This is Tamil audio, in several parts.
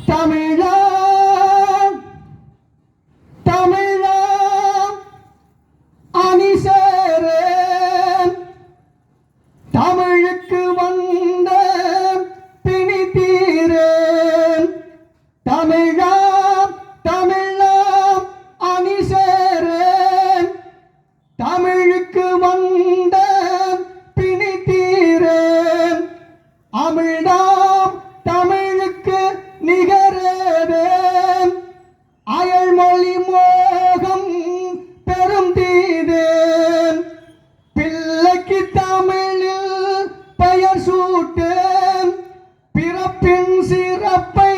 தமிழாம் தமிழாம் அணிசேரேன் தமிழுக்கு வந்த பிணி தீரேன் தமிழாம் தமிழாம் அணிசேரேன் தமிழுக்கு வந்த பிணி தீரேன் அமிழ்தாம் தமிழுக்கு நிகரேன் அயல்மொழி மோகம் பெரும் தீதேன் பிள்ளைக்கு தமிழில் பெயர் சூட்டேன் பிறப்பின் சிறப்பை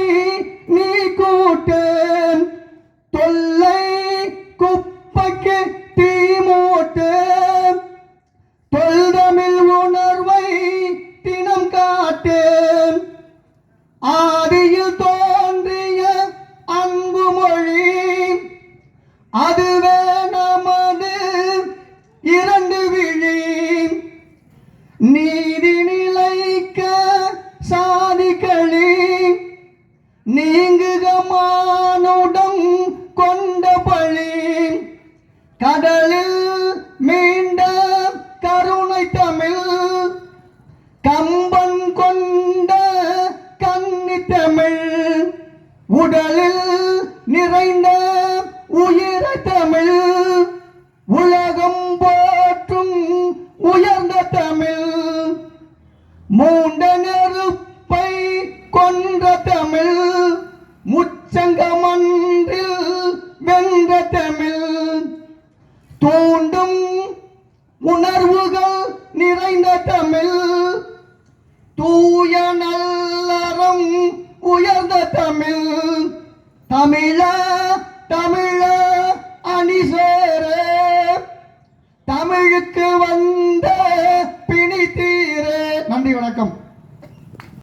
நீ கூட்டேன் தொல்லை குப்பைக்கு தீ மூட்டேன் தொல்தமிழ் உணர்வை தினம் காட்டேன் ஆதியில் தோன்றிய அன்பு மொழி அதுவே நமது இரண்டு விழி நீதி நிலைக்க சாதிகளி நீங்குக மானுடம் கொண்ட பழி கடலில் மீண்ட கருணை தமிழ் கம்பன் கொண்ட கன்னி தமிழ் உடலில் நிறைந்த உயிர தமிழ் உலகம் போற்றும் உயர்ந்த தமிழ் மூண்ட நெருப்பை கொன்ற தமிழ் முச்சங்கமன்றில் வென்ற தமிழ் தூண்டும் உணர்வுகள் நிறைந்த தமிழ் தூய நல்லறம் உயர்ந்த தமிழ் தமிழ தமிழ அணிசேரே தமிழுக்கு வந்த பிணி தீரே. நன்றி, வணக்கம்.